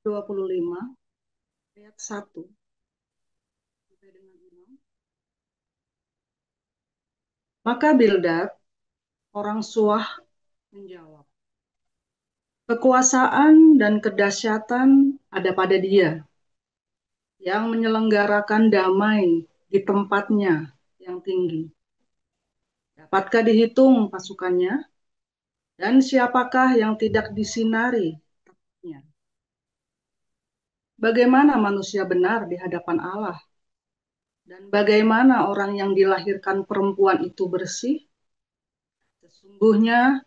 25 ayat 1 sampai dengan 6. Maka Bildad, orang Suah, menjawab, kekuasaan dan kedahsyatan ada pada Dia yang menyelenggarakan damai di tempatnya yang tinggi. Dapatkah dihitung pasukannya? Dan siapakah yang tidak disinari takutnya? Bagaimana manusia benar di hadapan Allah? Dan bagaimana orang yang dilahirkan perempuan itu bersih? Sesungguhnya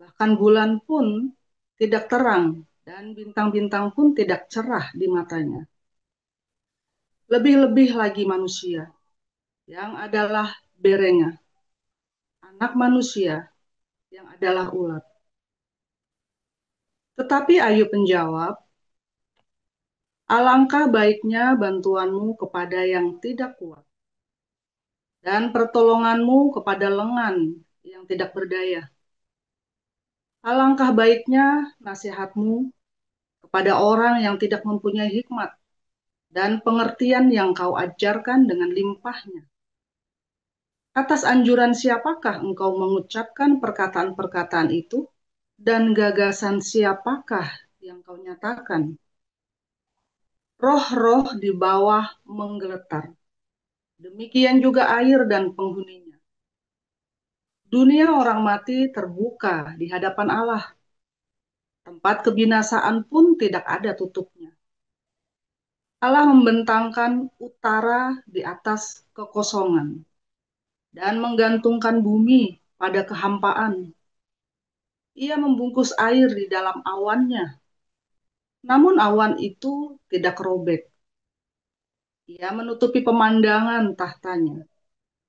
bahkan bulan pun tidak terang dan bintang-bintang pun tidak cerah di matanya. Lebih-lebih lagi manusia yang adalah berenga, anak manusia yang adalah ulat. Tetapi Ayub menjawab, alangkah baiknya bantuanmu kepada yang tidak kuat, dan pertolonganmu kepada lengan yang tidak berdaya. Alangkah baiknya nasihatmu kepada orang yang tidak mempunyai hikmat, dan pengertian yang kau ajarkan dengan limpahnya. Atas anjuran siapakah engkau mengucapkan perkataan-perkataan itu, dan gagasan siapakah yang kau nyatakan? Roh-roh di bawah menggeletar, demikian juga air dan penghuninya. Dunia orang mati terbuka di hadapan Allah, tempat kebinasaan pun tidak ada tutupnya. Allah membentangkan utara di atas kekosongan dan menggantungkan bumi pada kehampaan. Ia membungkus air di dalam awannya, namun awan itu tidak robek. Ia menutupi pemandangan tahtanya,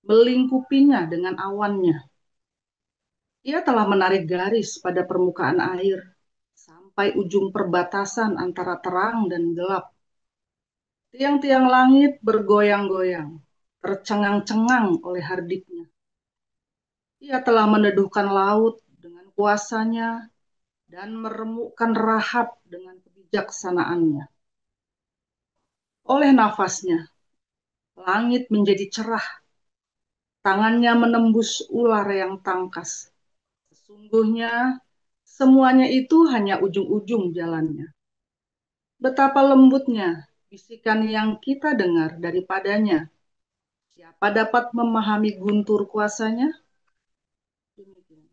melingkupinya dengan awannya. Ia telah menarik garis pada permukaan air, sampai ujung perbatasan antara terang dan gelap. Tiang-tiang langit bergoyang-goyang, tercengang-cengang oleh hardiknya. Ia telah meneduhkan laut dengan kuasanya dan meremukkan Rahab dengan kebijaksanaannya. Oleh nafasnya, langit menjadi cerah, tangannya menembus ular yang tangkas. Sesungguhnya semuanya itu hanya ujung-ujung jalannya. Betapa lembutnya bisikan yang kita dengar daripadanya. Siapa dapat memahami guntur kuasanya? Demikian.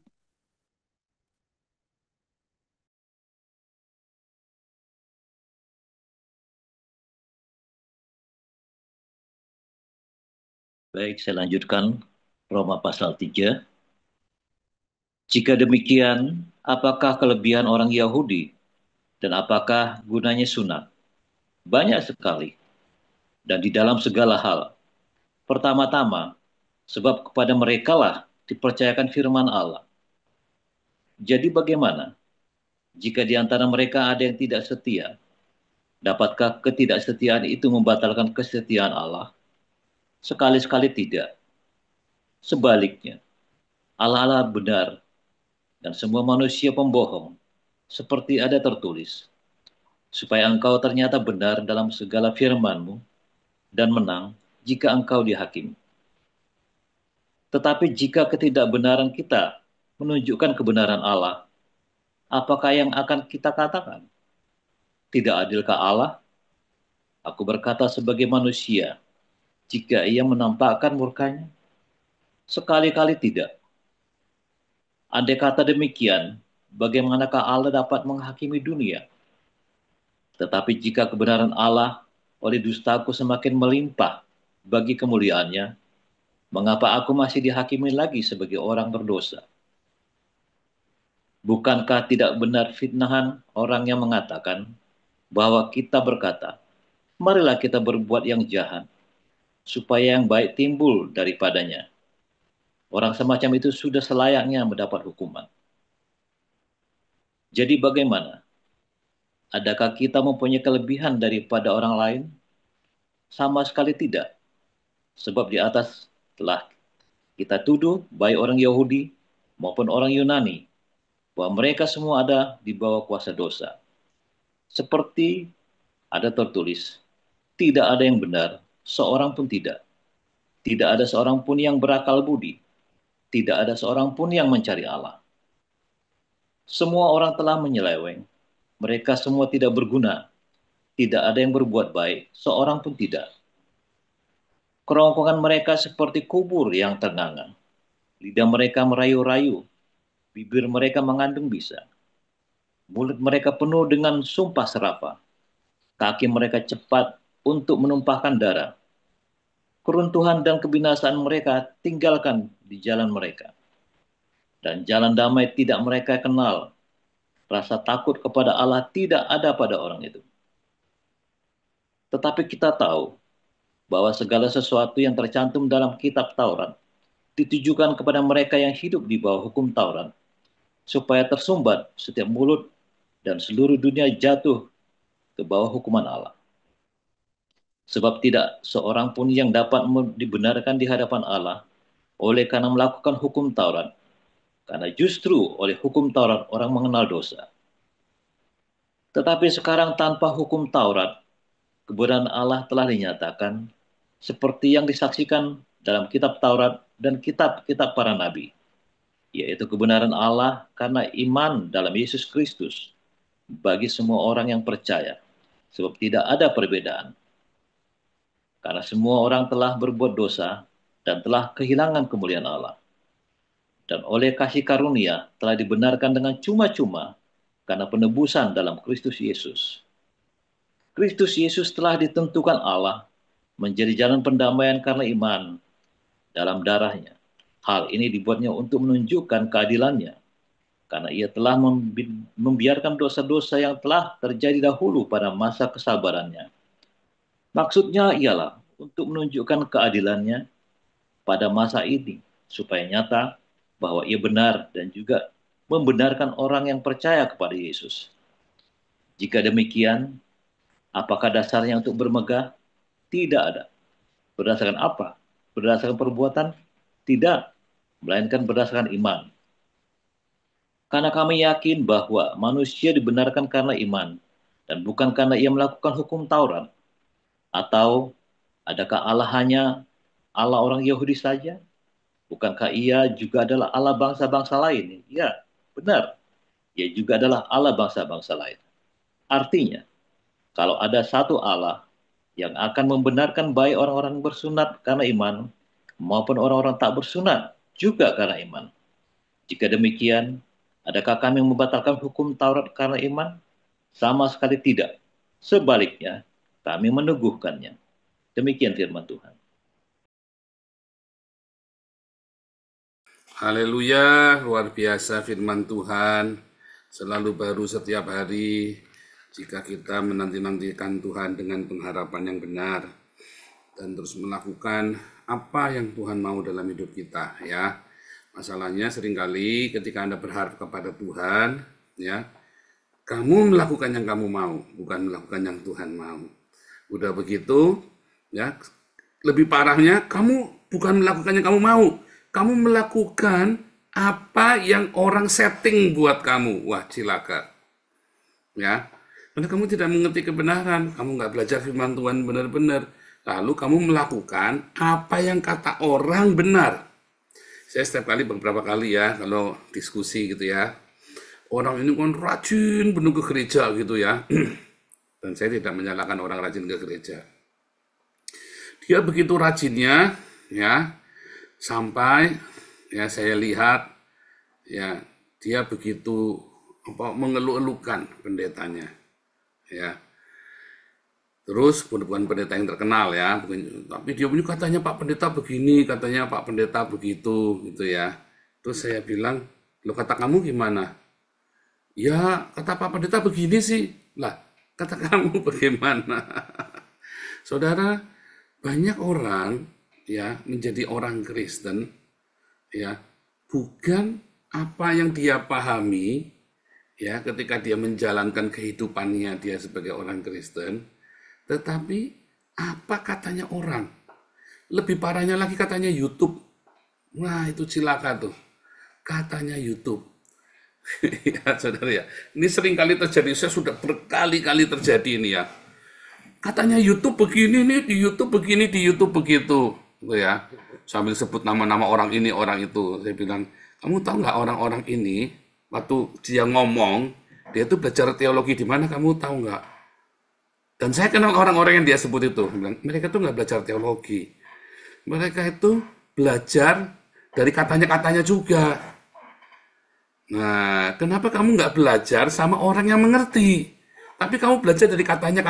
Baik, saya lanjutkan Roma pasal 3. Jika demikian, apakah kelebihan orang Yahudi dan apakah gunanya sunat? Banyak sekali dan di dalam segala hal. Pertama-tama, sebab kepada merekalah dipercayakan firman Allah. Jadi bagaimana jika di antara mereka ada yang tidak setia? Dapatkah ketidaksetiaan itu membatalkan kesetiaan Allah? Sekali-sekali tidak. Sebaliknya, Allah benar dan semua manusia pembohong, seperti ada tertulis, supaya engkau ternyata benar dalam segala firman-Mu dan menang jika engkau dihakimi. Tetapi jika ketidakbenaran kita menunjukkan kebenaran Allah, apakah yang akan kita katakan? Tidak adilkah Allah? Aku berkata sebagai manusia, jika ia menampakkan murkanya? Sekali-kali tidak. Andai kata demikian, bagaimanakah Allah dapat menghakimi dunia? Tetapi jika kebenaran Allah oleh dustaku semakin melimpah bagi kemuliaannya, mengapa aku masih dihakimi lagi sebagai orang berdosa? Bukankah tidak benar fitnahan orang yang mengatakan bahwa kita berkata, marilah kita berbuat yang jahat, supaya yang baik timbul daripadanya. Orang semacam itu sudah selayaknya mendapat hukuman. Jadi bagaimana? Adakah kita mempunyai kelebihan daripada orang lain? Sama sekali tidak. Sebab di atas telah kita tuduh baik orang Yahudi maupun orang Yunani bahwa mereka semua ada di bawah kuasa dosa. Seperti ada tertulis, tidak ada yang benar, seorang pun tidak. Tidak ada seorang pun yang berakal budi. Tidak ada seorang pun yang mencari Allah. Semua orang telah menyeleweng. Mereka semua tidak berguna. Tidak ada yang berbuat baik, seorang pun tidak. Kerongkongan mereka seperti kubur yang ternganga. Lidah mereka merayu-rayu. Bibir mereka mengandung bisa. Mulut mereka penuh dengan sumpah serapah. Kaki mereka cepat untuk menumpahkan darah. Keruntuhan dan kebinasaan mereka tinggalkan di jalan mereka. Dan jalan damai tidak mereka kenal. Rasa takut kepada Allah tidak ada pada orang itu. Tetapi kita tahu bahwa segala sesuatu yang tercantum dalam kitab Taurat ditujukan kepada mereka yang hidup di bawah hukum Taurat, supaya tersumbat setiap mulut dan seluruh dunia jatuh ke bawah hukuman Allah. Sebab tidak seorang pun yang dapat dibenarkan di hadapan Allah oleh karena melakukan hukum Taurat, karena justru oleh hukum Taurat orang mengenal dosa. Tetapi sekarang tanpa hukum Taurat, kebenaran Allah telah dinyatakan seperti yang disaksikan dalam kitab Taurat dan kitab-kitab para nabi, yaitu kebenaran Allah karena iman dalam Yesus Kristus bagi semua orang yang percaya, sebab tidak ada perbedaan. Karena semua orang telah berbuat dosa dan telah kehilangan kemuliaan Allah. Dan oleh kasih karunia telah dibenarkan dengan cuma-cuma karena penebusan dalam Kristus Yesus. Kristus Yesus telah ditentukan Allah menjadi jalan pendamaian karena iman dalam darahnya. Hal ini dibuatnya untuk menunjukkan keadilannya, karena ia telah membiarkan dosa-dosa yang telah terjadi dahulu pada masa kesabarannya. Maksudnya ialah untuk menunjukkan keadilannya pada masa ini, supaya nyata bahwa ia benar dan juga membenarkan orang yang percaya kepada Yesus. Jika demikian, apakah dasarnya untuk bermegah? Tidak ada. Berdasarkan apa? Berdasarkan perbuatan? Tidak, melainkan berdasarkan iman. Karena kami yakin bahwa manusia dibenarkan karena iman, dan bukan karena ia melakukan hukum Taurat. Atau adakah Allah hanya Allah orang Yahudi saja? Bukankah ia juga adalah Allah bangsa-bangsa lain? Ya, benar. Ia juga adalah Allah bangsa-bangsa lain. Artinya, kalau ada satu Allah yang akan membenarkan baik orang-orang bersunat karena iman, maupun orang-orang tak bersunat juga karena iman. Jika demikian, adakah kami membatalkan hukum Taurat karena iman? Sama sekali tidak. Sebaliknya, kami meneguhkannya. Demikian firman Tuhan. Haleluya, luar biasa firman Tuhan. Selalu baru setiap hari jika kita menanti-nantikan Tuhan dengan pengharapan yang benar dan terus melakukan apa yang Tuhan mau dalam hidup kita, ya. Masalahnya seringkali ketika Anda berharap kepada Tuhan, ya, kamu melakukan yang kamu mau, bukan melakukan yang Tuhan mau. Udah begitu, ya, lebih parahnya kamu bukan melakukan yang kamu mau, kamu melakukan apa yang orang setting buat kamu. Wah, cilaka. Ya, karena kamu tidak mengerti kebenaran, kamu nggak belajar firman Tuhan benar-benar. Lalu kamu melakukan apa yang kata orang benar. Saya setiap kali, beberapa kali ya, kalau diskusi gitu ya, orang ini kan rajin penuh ke gereja gitu ya. Dan saya tidak menyalahkan orang rajin ke gereja. Dia begitu rajinnya, ya, sampai ya saya lihat ya dia begitu mengeluh-elukan pendetanya, ya. Terus bukan pendeta yang terkenal ya, tapi dia punya katanya Pak Pendeta begini, katanya Pak Pendeta begitu, gitu ya. Terus saya bilang, lo kata kamu gimana? Ya kata Pak Pendeta begini sih, lah kata kamu bagaimana? Saudara, banyak orang ya menjadi orang Kristen ya bukan apa yang dia pahami ya ketika dia menjalankan kehidupannya dia sebagai orang Kristen, tetapi apa katanya orang. Lebih parahnya lagi katanya YouTube. Wah, itu cilaka tuh. Katanya YouTube. Ya, saudara ya. Ini sering kali terjadi, saya sudah berkali-kali terjadi ini ya. Katanya YouTube begini nih, di YouTube begini, di YouTube begitu. Gitu ya. Sambil sebut nama-nama orang ini, orang itu. Saya bilang, kamu tahu nggak orang-orang ini, waktu dia ngomong, dia tuh belajar teologi di mana, kamu tahu nggak? Dan saya kenal orang-orang yang dia sebut itu. Saya bilang, mereka tuh nggak belajar teologi. Mereka itu belajar dari katanya-katanya juga. Nah, kenapa kamu nggak belajar sama orang yang mengerti? Tapi kamu belajar dari katanya.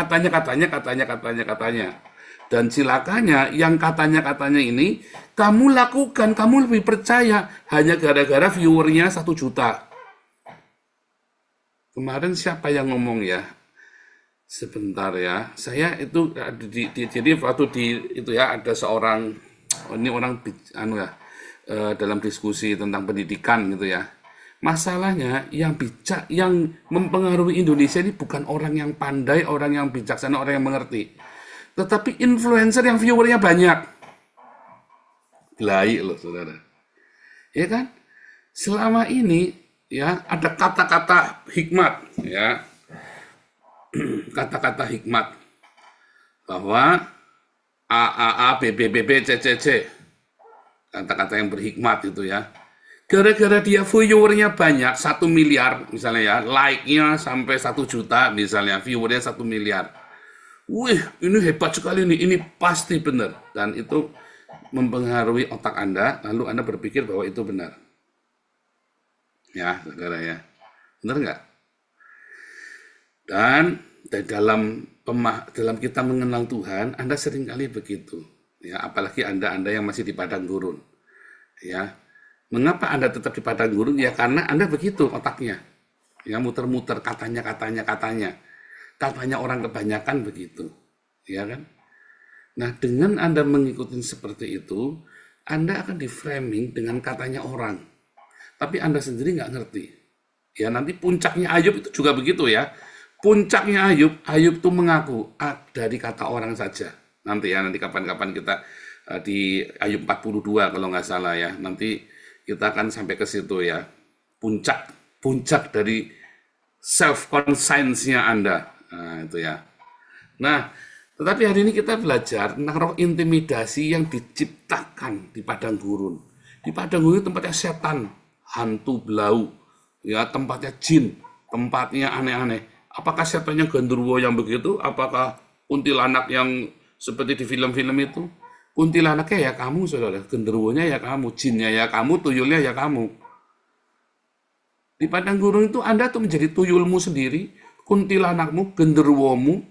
Dan cilakanya, yang katanya ini, kamu lakukan, kamu lebih percaya, hanya gara-gara viewernya 1 juta. Kemarin siapa yang ngomong ya? Sebentar ya, saya itu jadi waktu di itu ya ada seorang ini orang anu ya dalam diskusi tentang pendidikan gitu ya. Masalahnya yang bijak yang mempengaruhi Indonesia ini bukan orang yang pandai, orang yang bijaksana, orang yang mengerti, tetapi influencer yang viewernya banyak. Belai loh saudara, ya kan? Selama ini ya ada kata-kata hikmat ya. Kata-kata hikmat bahwa A A A B B B B C C C, kata-kata yang berhikmat itu ya. Gara-gara dia viewernya banyak 1 miliar misalnya ya, like-nya sampai 1 juta misalnya, viewernya 1 miliar. Wih, ini hebat sekali nih, ini pasti benar. Dan itu mempengaruhi otak Anda, lalu Anda berpikir bahwa itu benar. Ya, saudara ya. Benar nggak? Dan dalam kita mengenal Tuhan, Anda seringkali begitu. Ya, apalagi Anda yang masih di padang gurun. Ya. Mengapa Anda tetap di padang gurun? Ya karena Anda begitu otaknya. Ya, muter-muter katanya. Katanya orang kebanyakan begitu. Ya kan? Nah, dengan Anda mengikuti seperti itu, Anda akan di-framing dengan katanya orang. Tapi Anda sendiri nggak ngerti. Ya, nanti puncaknya Ayub itu juga begitu ya. Puncaknya Ayub tuh mengaku dari kata orang saja. Nanti kapan-kapan kita di Ayub 42 kalau nggak salah ya. Nanti kita akan sampai ke situ ya. Puncak dari self conscience-nya Anda. Nah, itu ya. Nah, tetapi hari ini kita belajar tentang roh intimidasi yang diciptakan di padang gurun. Di padang gurun tempatnya setan, hantu belau, ya tempatnya jin, tempatnya aneh-aneh. Apakah setannya genderuwo yang begitu? Apakah kuntilanak yang seperti di film-film itu? Kuntilanaknya ya kamu, saudara. Genderuwonya ya kamu, jinnya ya kamu, tuyulnya ya kamu. Di padang gurun itu Anda tuh menjadi tuyulmu sendiri, kuntilanakmu, genderuwomu.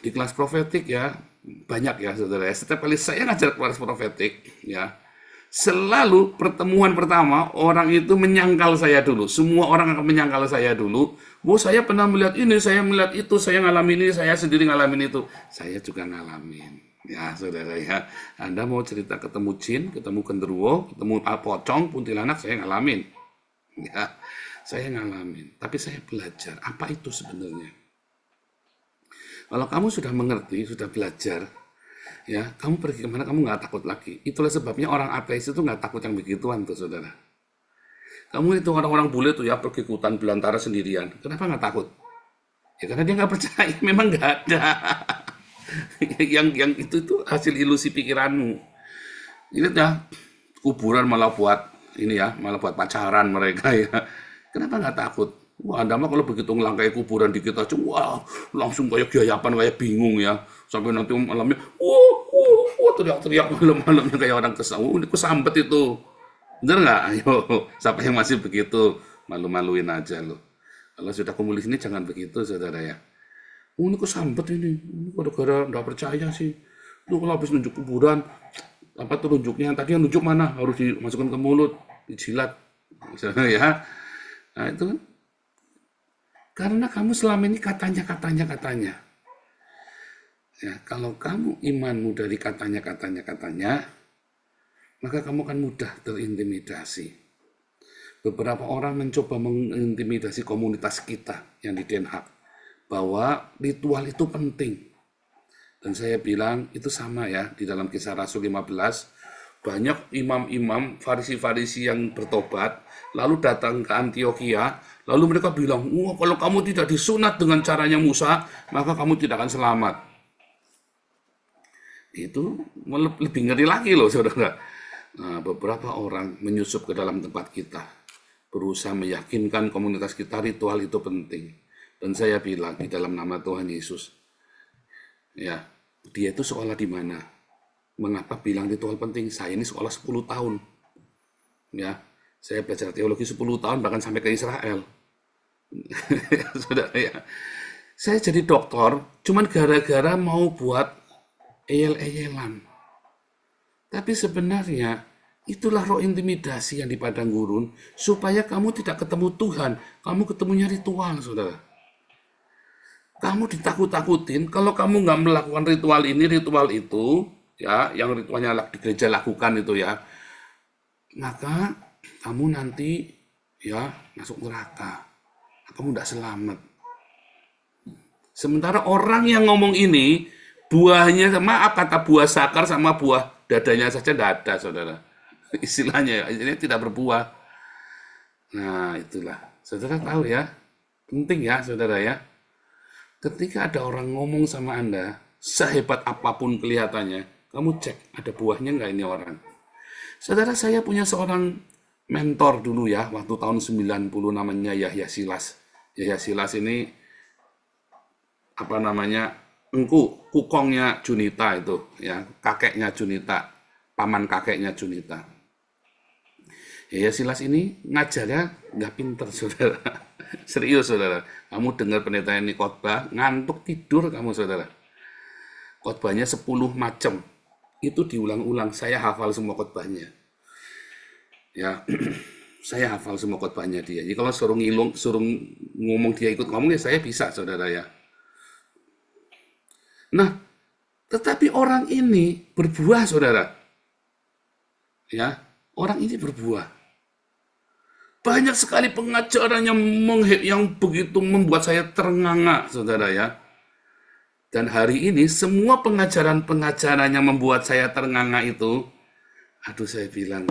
Di kelas profetik ya, banyak ya saudara. Setiap kali saya ngajar kelas profetik ya, selalu pertemuan pertama orang itu menyangkal saya dulu. Semua orang akan menyangkal saya dulu. Saya pernah melihat ini, saya melihat itu, saya ngalamin ini, saya sendiri ngalamin itu. Saya juga ngalamin. Ya saudara ya, Anda mau cerita ketemu jin, ketemu genderuwo, ketemu pocong, kuntilanak, saya ngalamin. Ya, saya ngalamin. Tapi saya belajar apa itu sebenarnya. Kalau kamu sudah mengerti, sudah belajar, ya, kamu pergi kemana kamu nggak takut lagi. Itulah sebabnya orang ateis itu nggak takut yang begituan tuh, saudara. Kamu itu orang-orang bule tuh ya pergi ke hutan belantara sendirian. Kenapa nggak takut? Ya karena dia nggak percaya, memang nggak ada. yang itu hasil ilusi pikiranmu. Ini ya kuburan malah buat ini ya, malah buat pacaran mereka ya. Kenapa nggak takut? Wah, Anda mah kalau begitu ngelangkai kuburan dikit aja, wah, langsung kayak gayapan, kayak bingung ya. Sampai nanti malamnya, teriak-teriak malam-malamnya kayak orang ini kesambet itu. Bener nggak? Ayo, siapa yang masih begitu? Malu-maluin aja loh. Kalau sudah kumpul di sini jangan begitu, saudara ya. Ini kesambet ini gara-gara nggak percaya sih. Lu kalau habis nunjuk kuburan, apa tuh nunjuknya? Tadi yang nunjuk mana? Harus dimasukkan ke mulut, dijilat. Misalnya ya. Nah, itu kan. Karena kamu selama ini katanya. Ya, kalau kamu imanmu dari katanya, maka kamu akan mudah terintimidasi. Beberapa orang mencoba mengintimidasi komunitas kita yang di Den Haag, bahwa ritual itu penting. Dan saya bilang itu sama ya, di dalam Kisah Rasul 15, banyak imam-imam Farisi-Farisi yang bertobat, lalu datang ke Antioquia, lalu mereka bilang, wah kalau kamu tidak disunat dengan caranya Musa, maka kamu tidak akan selamat. Itu lebih ngeri lagi loh saudara. Nah, beberapa orang menyusup ke dalam tempat kita, berusaha meyakinkan komunitas kita ritual itu penting. Dan saya bilang di dalam nama Tuhan Yesus, ya, dia itu sekolah di mana? Mengapa bilang ritual penting? Saya ini sekolah 10 tahun. Ya, saya belajar teologi 10 tahun bahkan sampai ke Israel. Saudara ya. Saya jadi dokter cuman gara-gara mau buat eyel-eyelan. Tapi sebenarnya itulah roh intimidasi yang di padang gurun supaya kamu tidak ketemu Tuhan, kamu ketemunya ritual, saudara. Kamu ditakut-takutin kalau kamu nggak melakukan ritual ini, ritual itu, ya, yang ritualnya di gereja lakukan itu ya, maka kamu nanti ya masuk neraka, kamu tidak selamat. Sementara orang yang ngomong ini buahnya, maaf kata buah sakar sama buah dadanya saja tidak ada, saudara. Istilahnya tidak berbuah. Nah itulah, saudara tahu ya, penting ya saudara ya. Ketika ada orang ngomong sama Anda, sehebat apapun kelihatannya, kamu cek ada buahnya nggak ini orang. Saudara, saya punya seorang mentor dulu ya, waktu tahun 90 namanya Yahya Silas. Yahya Silas ini apa namanya, kukongnya Junita itu, ya, kakeknya Junita, paman kakeknya Junita. Yahya Silas ini ngajarnya nggak pinter, saudara. Serius, saudara. Kamu dengar pendeta ini khotbah, ngantuk tidur kamu, saudara. Khotbahnya 10 macam. Itu diulang-ulang. Saya hafal semua khotbahnya. Ya, saya hafal semua khotbahnya dia. Jadi kalau suruh ngomong dia ikut ngomong ya saya bisa, saudara ya. Nah, tetapi orang ini berbuah, saudara. Ya, orang ini berbuah. Banyak sekali pengajaran yang begitu membuat saya ternganga, saudara ya. Dan hari ini semua pengajaran-pengajaran yang membuat saya ternganga itu, aduh saya bilang,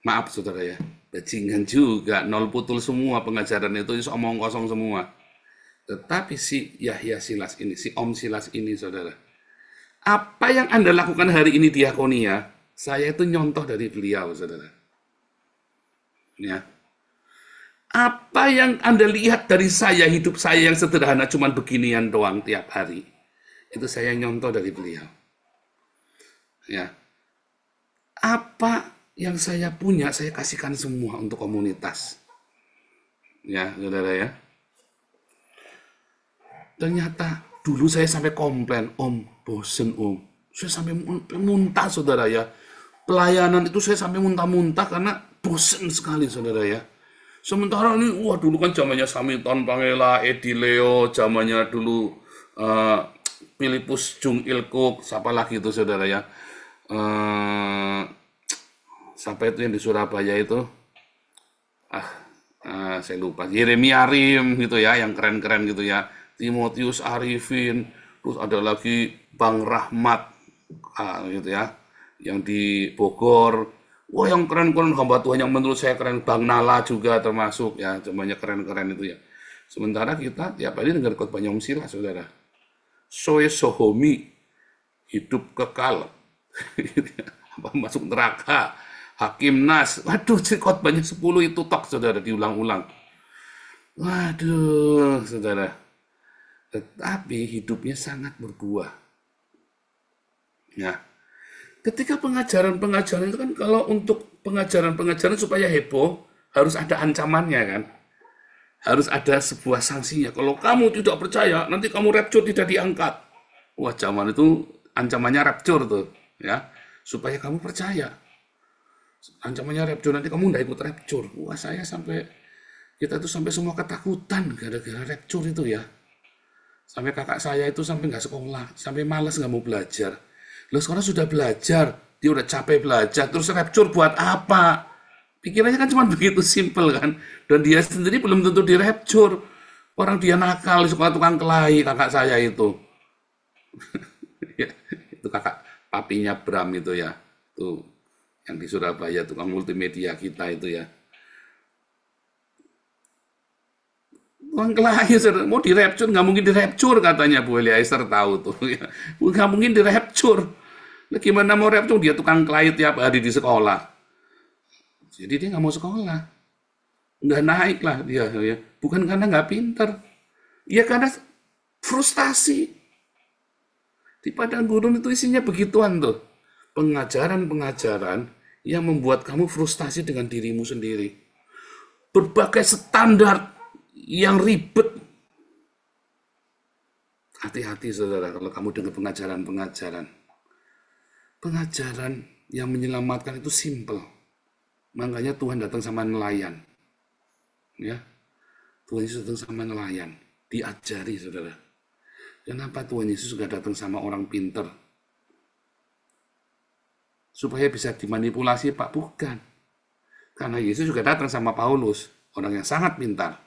maaf saudara ya, bajingan juga, nol putul semua pengajaran itu omong kosong semua. Tetapi si Yahya Silas ini, si Om Silas ini saudara, apa yang Anda lakukan hari ini diakonia, saya itu nyontoh dari beliau saudara. Ya. Apa yang Anda lihat dari saya, hidup saya yang sederhana cuman beginian doang tiap hari, itu saya nyontoh dari beliau. Ya. Apa yang saya punya, saya kasihkan semua untuk komunitas. Ya, saudara ya. Ternyata dulu saya sampai komplain, Om, bosen Om. Saya sampai muntah, saudara ya. Pelayanan itu saya sampai muntah-muntah karena bosen sekali, saudara ya. Sementara ini, wah dulu kan zamannya Samiton Pangela, Edi Leo, zamannya dulu Filipus Jung Ilkuk, siapa lagi itu saudara ya? Siapa itu yang di Surabaya itu? Saya lupa. Yeremia Arim gitu ya, yang keren-keren gitu ya. Timotius Arifin, terus ada lagi Bang Rahmat gitu ya, yang di Bogor. Wah yang keren-keren hamba Tuhan yang menurut saya keren, Bang Nala juga termasuk ya, semuanya keren-keren itu ya. Sementara kita tiap hari dengar khotbahnya Om Silas, saudara. Soe sohomi, hidup kekal, masuk neraka, Hakim Nas. Waduh, khotbahnya 10 itu tok, saudara, diulang-ulang. Waduh, saudara. Tetapi hidupnya sangat berbuah. Ya. Ketika pengajaran-pengajaran itu kan, kalau untuk pengajaran-pengajaran supaya heboh, harus ada ancamannya kan. Harus ada sebuah sanksinya. Kalau kamu tidak percaya, nanti kamu rapture tidak diangkat. Wah, zaman itu ancamannya rapture tuh, ya. Supaya kamu percaya. Ancamannya rapture, nanti kamu tidak ikut rapture. Wah, kita tuh sampai semua ketakutan gara-gara rapture itu ya. Sampai kakak saya itu sampai nggak sekolah, sampai malas nggak mau belajar. Loh sekarang sudah belajar, dia udah capek belajar, terus rapture buat apa? Pikirannya kan cuma begitu simpel kan. Dan dia sendiri belum tentu di rapture. Orang dia nakal, sekolah tukang kelahi, kakak saya itu. Ya, itu kakak papinya Bram itu ya. Tuh, yang di Surabaya, tukang multimedia kita itu ya. Tukang kelahi, mau direpcur, nggak mungkin direpcur katanya Bu Eliezer tahu tuh. Ya. Nggak mungkin direpcur. Nah, gimana mau repcur, dia tukang kelahi tiap hari di sekolah. Jadi dia nggak mau sekolah. Nggak naik lah dia. Ya. Bukan karena nggak pinter. Ya karena frustasi. Di padang gurun itu isinya begituan tuh. Pengajaran-pengajaran yang membuat kamu frustasi dengan dirimu sendiri. Berbagai standar yang ribet. Hati-hati saudara kalau kamu dengar pengajaran-pengajaran. Pengajaran yang menyelamatkan itu simple. Makanya Tuhan datang sama nelayan. Ya. Tuhan Yesus datang sama nelayan. Diajari saudara. Kenapa Tuhan Yesus juga datang sama orang pinter? Supaya bisa dimanipulasi Pak? Bukan. Karena Yesus juga datang sama Paulus. Orang yang sangat pintar.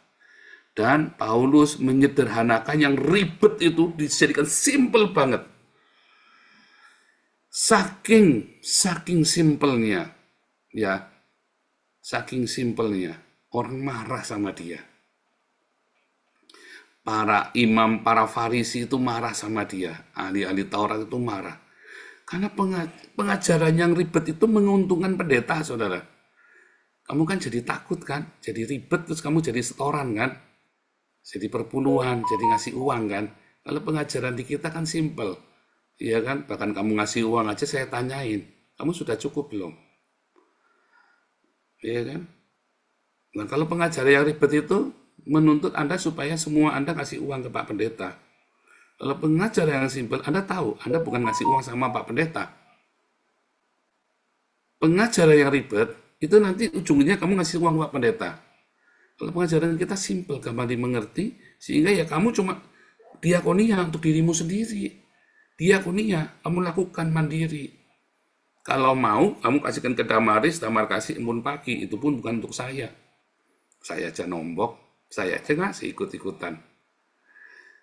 Dan Paulus menyederhanakan yang ribet itu dijadikan simple banget. Saking simpelnya, ya, saking simpelnya, orang marah sama dia. Para imam, para farisi itu marah sama dia. Ahli-ahli Taurat itu marah. Karena pengajaran yang ribet itu menguntungkan pendeta, saudara. Kamu kan jadi takut kan, jadi ribet, terus kamu jadi setoran kan. Jadi perpuluhan, jadi ngasih uang kan. Kalau pengajaran di kita kan simple. Iya kan, bahkan kamu ngasih uang aja saya tanyain, kamu sudah cukup belum? Iya kan? Nah kalau pengajaran yang ribet itu menuntut Anda supaya semua Anda kasih uang ke Pak Pendeta. Kalau pengajaran yang simple, Anda tahu, Anda bukan ngasih uang sama Pak Pendeta. Pengajaran yang ribet, itu nanti ujungnya kamu ngasih uang ke Pak Pendeta. Kalau pengajaran kita simple, gampang dimengerti, sehingga ya kamu cuma diakonia untuk dirimu sendiri. Diakonia, kamu lakukan mandiri. Kalau mau, kamu kasihkan ke Damaris, Damar kasih embun pagi, itu pun bukan untuk saya. Saya aja nombok, saya aja ngasih ikut-ikutan.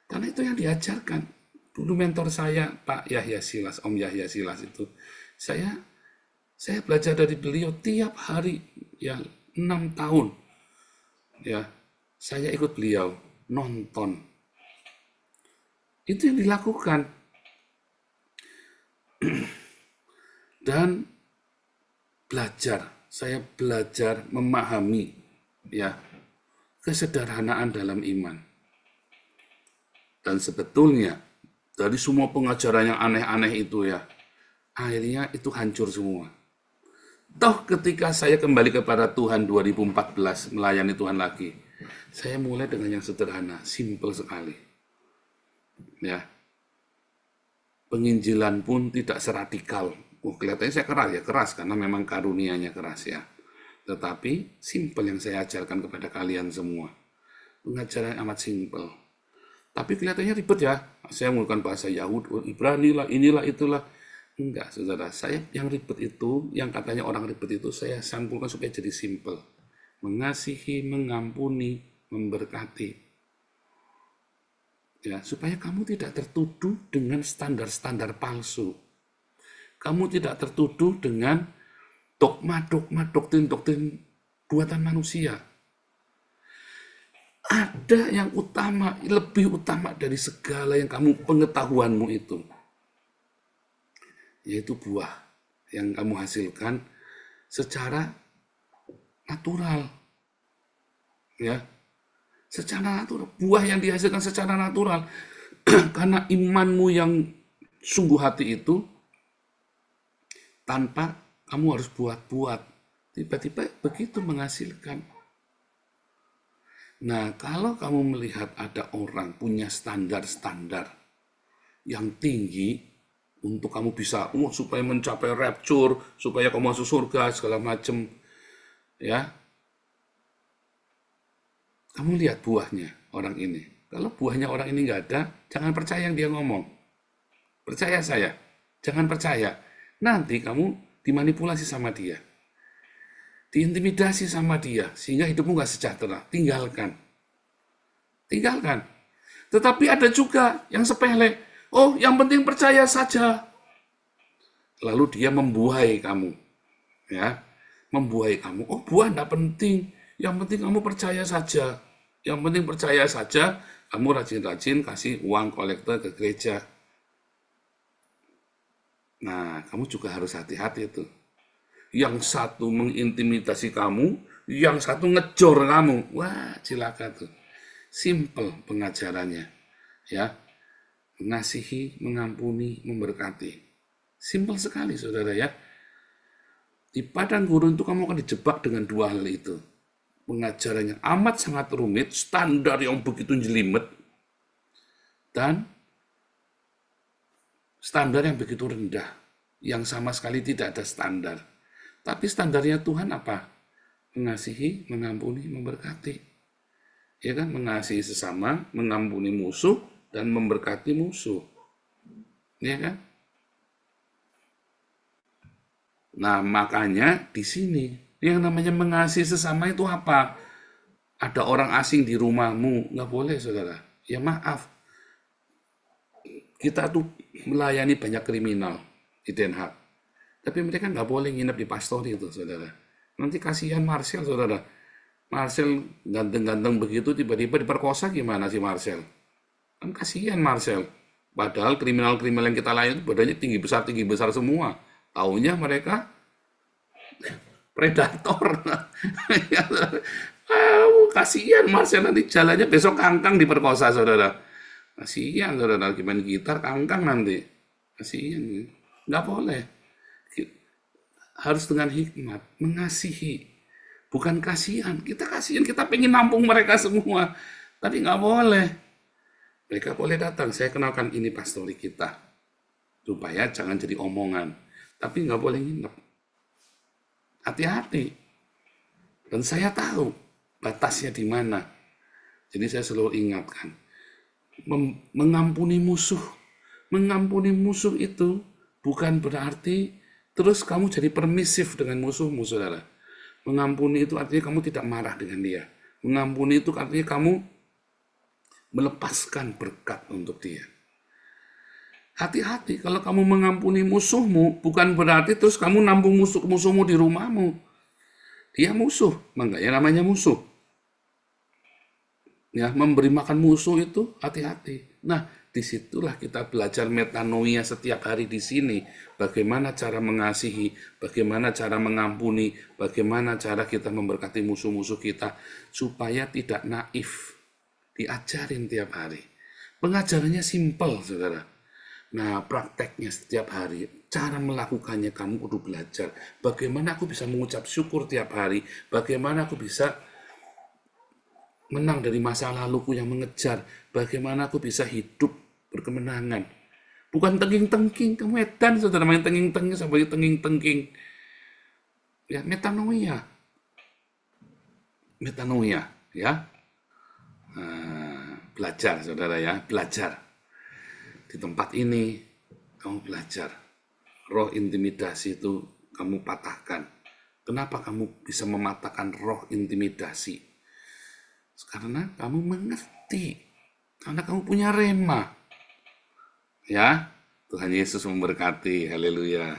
Karena itu yang diajarkan. Dulu mentor saya, Pak Yahya Silas, Om Yahya Silas itu, saya belajar dari beliau tiap hari, ya 6 tahun. Ya, saya ikut beliau, nonton. Itu yang dilakukan. Dan saya belajar memahami ya kesederhanaan dalam iman. Dan sebetulnya dari semua pengajaran yang aneh-aneh itu ya, akhirnya itu hancur semua. Toh ketika saya kembali kepada Tuhan 2014 melayani Tuhan lagi, saya mulai dengan yang sederhana, simple sekali. Ya. Penginjilan pun tidak seradikal. Kelihatannya saya keras karena memang karunia-Nya keras ya. Tetapi simple yang saya ajarkan kepada kalian semua. Pengajaran amat simple. Tapi kelihatannya ribet ya. Saya menggunakan bahasa Yahudi, Ibrani lah, inilah, itulah. Enggak, saudara. Saya yang ribet itu, yang katanya orang ribet itu, saya sampulkan supaya jadi simple. Mengasihi, mengampuni, memberkati. Ya, supaya kamu tidak tertuduh dengan standar-standar palsu. Kamu tidak tertuduh dengan dogma-dogma, doktrin-doktrin buatan manusia. Ada yang utama, lebih utama dari segala yang kamu pengetahuanmu itu. Yaitu buah yang kamu hasilkan secara natural. Ya. Secara natural, buah yang dihasilkan secara natural. Karena imanmu yang sungguh hati itu tanpa kamu harus buat-buat. Tiba-tiba begitu menghasilkan. Nah, kalau kamu melihat ada orang punya standar-standar yang tinggi untuk kamu bisa supaya mencapai rapture, supaya kamu masuk surga segala macam, ya. Kamu lihat buahnya orang ini. Kalau buahnya orang ini nggak ada, jangan percaya yang dia ngomong. Percaya saya, jangan percaya. Nanti kamu dimanipulasi sama dia. Diintimidasi sama dia, sehingga hidupmu nggak sejahtera. Tinggalkan. Tetapi ada juga yang sepele. Oh, yang penting percaya saja. Lalu dia membuai kamu. ya, membuahi kamu. Oh, buah enggak penting, yang penting kamu percaya saja. Yang penting percaya saja, kamu rajin-rajin kasih uang kolektor ke gereja. Nah, kamu juga harus hati-hati itu. Yang satu mengintimidasi kamu, yang satu ngejor kamu. Wah, cilaka tuh. Simple pengajarannya. Ya, mengasihi, mengampuni, memberkati. Simple sekali, saudara ya. Di padang gurun itu kamu akan dijebak dengan dua hal itu. Pengajarannya amat sangat rumit, standar yang begitu jelimet, dan standar yang begitu rendah, yang sama sekali tidak ada standar. Tapi standarnya Tuhan apa? Mengasihi, mengampuni, memberkati. Ya kan, mengasihi sesama, mengampuni musuh, dan memberkati musuh. Ya kan? Nah, makanya di sini yang namanya mengasihi sesama itu apa? Ada orang asing di rumahmu, nggak boleh, saudara. Ya maaf, kita tuh melayani banyak kriminal di Den Haag. Tapi mereka nggak boleh nginep di pastori itu, saudara. Nanti kasihan Marcel, saudara. Marcel ganteng-ganteng begitu, tiba-tiba diperkosa gimana sih Marcel? Kan kasihan Marcel. Padahal kriminal-kriminal yang kita layani itu badannya tinggi besar semua. Taunya mereka predator. Kasihan Marcel, nanti jalannya besok kangkang diperkosa, saudara. Kasihan, saudara, lagi main gitar kangkang nanti. Kasihan, nggak boleh. Harus dengan hikmat, mengasihi. Bukan kasihan, kita pengen nampung mereka semua. Tapi nggak boleh. Mereka boleh datang, saya kenalkan ini pastori kita. Supaya jangan jadi omongan. Tapi nggak boleh nginep. Hati-hati. Dan saya tahu batasnya di mana. Jadi saya selalu ingatkan. Mengampuni musuh. Mengampuni musuh itu bukan berarti terus kamu jadi permisif dengan musuhmu, saudara. Mengampuni itu artinya kamu tidak marah dengan dia. Mengampuni itu artinya kamu melepaskan berkat untuk dia. Hati-hati, kalau kamu mengampuni musuhmu, bukan berarti terus kamu nampung musuhmu di rumahmu. Dia musuh, makanya namanya musuh. Ya, memberi makan musuh itu hati-hati. Nah, disitulah kita belajar metanoia setiap hari di sini. Bagaimana cara mengasihi, bagaimana cara mengampuni, bagaimana cara kita memberkati musuh-musuh kita, supaya tidak naif. Diajarin tiap hari. Pengajarannya simpel, saudara. Nah, prakteknya setiap hari, cara melakukannya kamu kudu belajar. Bagaimana aku bisa mengucap syukur tiap hari, bagaimana aku bisa menang dari masa laluku yang mengejar, bagaimana aku bisa hidup berkemenangan. Bukan tengking-tengking, kamu edan, saudara, main tengking-tengking sampai tengking-tengking. Ya, metanoia. Metanoia, ya. Belajar, saudara ya, belajar. Di tempat ini, kamu belajar. Roh intimidasi itu kamu patahkan. Kenapa kamu bisa mematahkan roh intimidasi? Karena kamu mengerti. Karena kamu punya rema. Ya, Tuhan Yesus memberkati. Haleluya.